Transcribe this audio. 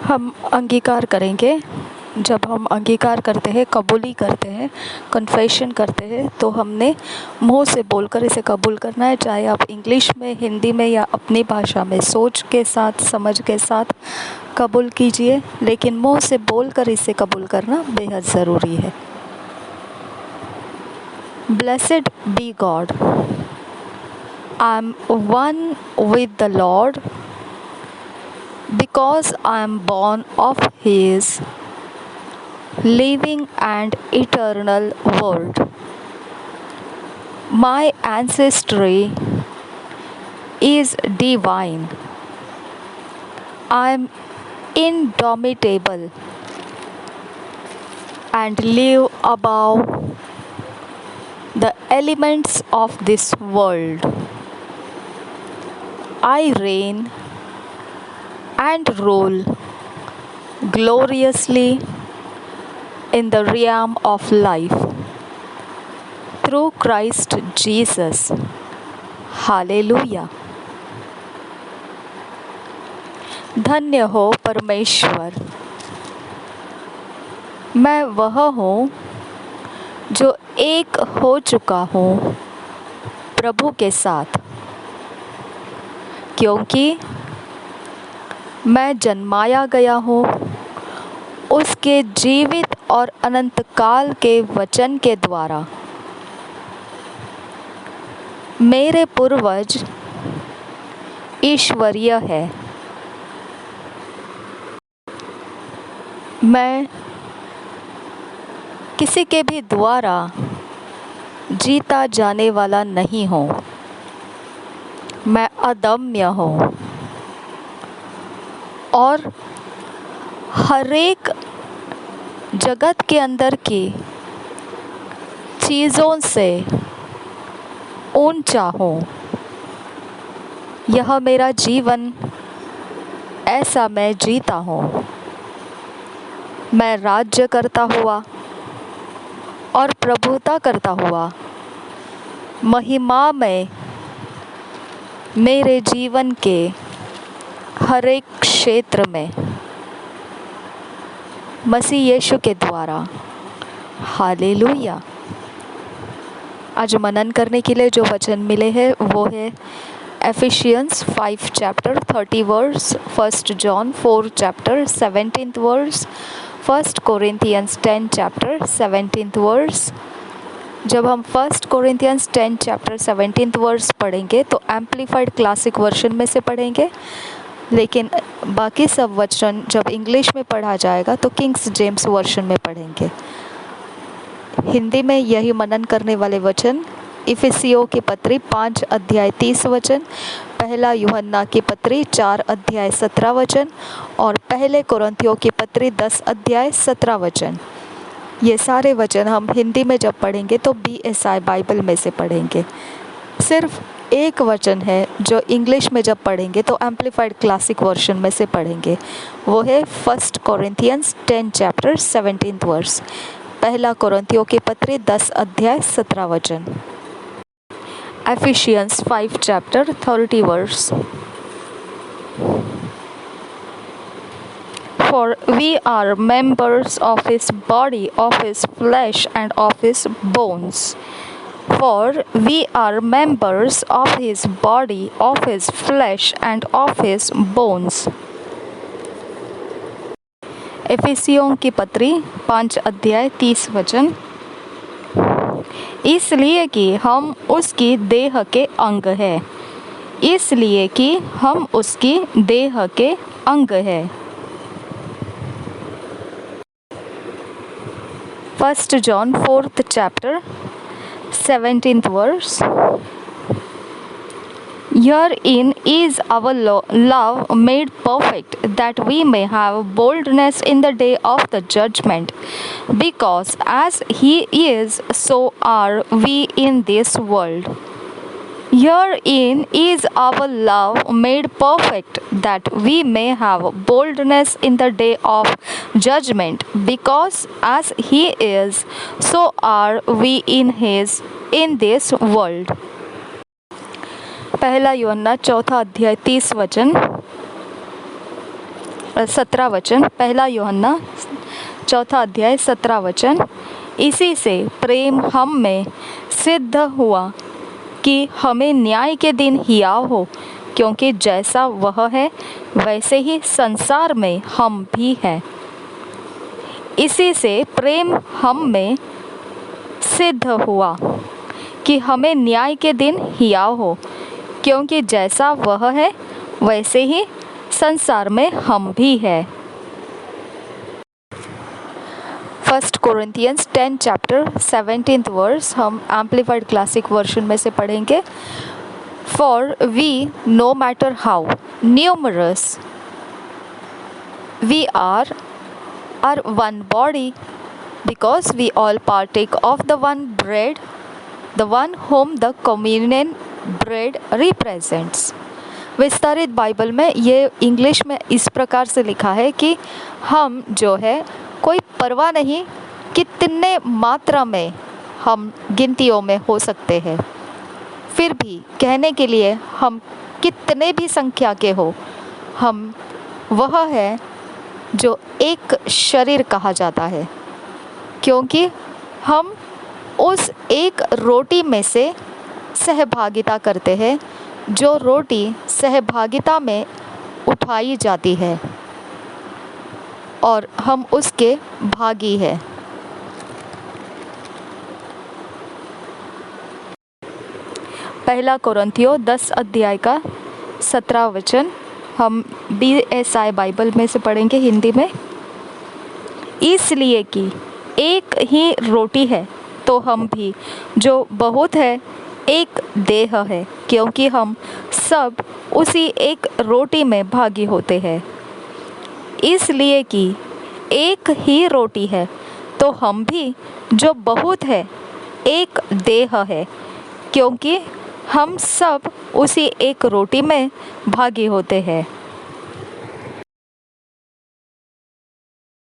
हम अंगीकार करेंगे। जब हम अंगीकार करते हैं, कबूली करते हैं, कन्फेशन करते हैं, तो हमने मुंह से बोलकर इसे कबूल करना है। चाहे आप इंग्लिश में, हिंदी में या अपनी भाषा में सोच के साथ, समझ के साथ कबूल कीजिए, लेकिन मुंह से बोलकर इसे कबूल करना बेहद ज़रूरी है। Blessed be God. I am one with the Lord because I am born of His living and eternal Word. My ancestry is divine. I am indomitable and live above the elements of this world. I reign and rule gloriously in the realm of life through Christ Jesus. Hallelujah. धन्य हो परमेश्वर। मैं वह हूँ जो एक हो चुका हूँ प्रभु के साथ, क्योंकि मैं जन्माया गया हूँ उसके जीवित और अनंत काल के वचन के द्वारा। मेरे पूर्वज ईश्वरीय है। मैं किसी के भी द्वारा जीता जाने वाला नहीं हूँ। मैं अदम्य हूँ और हरेक जगत के अंदर की चीज़ों से ऊंचा हूँ। यह मेरा जीवन, ऐसा मैं जीता हूँ। मैं राज्य करता हुआ और प्रभुता करता हुआ महिमा में मेरे जीवन के हर एक क्षेत्र में मसीह यीशु के द्वारा। हालेलुया। आज मनन करने के लिए जो वचन मिले हैं वो है Ephesians 5 chapter 30 verse, 1 John 4 chapter 17 verse, 1 Corinthians 10 chapter 17 verse. जब हम 1 कोरिंथियंस 10 चैप्टर 17 वर्स पढ़ेंगे तो एम्प्लीफाइड क्लासिक वर्जन में से पढ़ेंगे, लेकिन बाकी सब वचन जब इंग्लिश में पढ़ा जाएगा तो किंग्स जेम्स वर्जन में पढ़ेंगे। हिंदी में यही मनन करने वाले वचन इफिसियों की पत्री 5 अध्याय 30 वचन, पहला यूहन्ना की पत्री 4 अध्याय 17 वचन और पहले कोरिन्थियों की पत्री 10 अध्याय 17 वचन। ये सारे वचन हम हिंदी में जब पढ़ेंगे तो BSI बाइबल में से पढ़ेंगे। सिर्फ एक वचन है जो इंग्लिश में जब पढ़ेंगे तो एम्प्लीफाइड क्लासिक वर्जन में से पढ़ेंगे, वो है 1 कोरिंथियंस 10 चैप्टर 17 वर्स, पहला कोरिन्थियों की पत्री 10 अध्याय 17 वचन। Ephesians 5 chapter 30 verse. For we are members of his body, of his flesh and of his bones. For we are members of his body, of his flesh and of his bones. एफिसियों की पत्री 5 अध्याय 30 वचन। इसलिए कि हम उसकी देह के अंग है, इसलिए कि हम उसकी देह के अंग है। 1 John 4th chapter 17th verse. Herein is our love made perfect, that we may have boldness in the day of the judgment. Because as He is, so are we in this world. Herein is our love made perfect, that we may have boldness in the day of judgment. Because as He is, so are we in this world. पहला यूहन्ना 4 अध्याय 30 वचन। 17 वचन, पहला यूहन्ना 4 अध्याय 17 वचन। इसी से प्रेम हम में सिद्ध हुआ कि हमें न्याय के दिन हियाव हो, क्योंकि जैसा वह है वैसे ही संसार में हम भी हैं। इसी से प्रेम हम में सिद्ध हुआ कि हमें न्याय के दिन हियाव हो, क्योंकि जैसा वह है वैसे ही संसार में हम भी हैं। 1 कोरिन्थियंस 10 चैप्टर 17 वर्स हम एम्प्लीफाइड क्लासिक वर्जन में से पढ़ेंगे। For we no matter how numerous we are one body, because we all partake of the one bread, the one whom the communion bread represents। विस्तारित Bible में ये English में इस प्रकार से लिखा है कि हम जो है कोई परवाह नहीं कितने मात्रा में हम गिनतियों में हो सकते हैं, फिर भी कहने के लिए हम कितने भी संख्या के हो, हम वह है जो एक शरीर कहा जाता है, क्योंकि हम उस एक रोटी में से सहभागिता करते हैं, जो रोटी सहभागिता में उठाई जाती है और हम उसके भागी हैं। पहला कोरिन्थियों 10 अध्याय का 17 वचन हम BSI बाइबल में से पढ़ेंगे हिंदी में। इसलिए कि एक ही रोटी है तो हम भी जो बहुत है एक देह है, क्योंकि हम सब उसी एक रोटी में भागी होते हैं। इसलिए कि एक ही रोटी है तो हम भी जो बहुत है एक देह है, क्योंकि हम सब उसी एक रोटी में भागी होते हैं।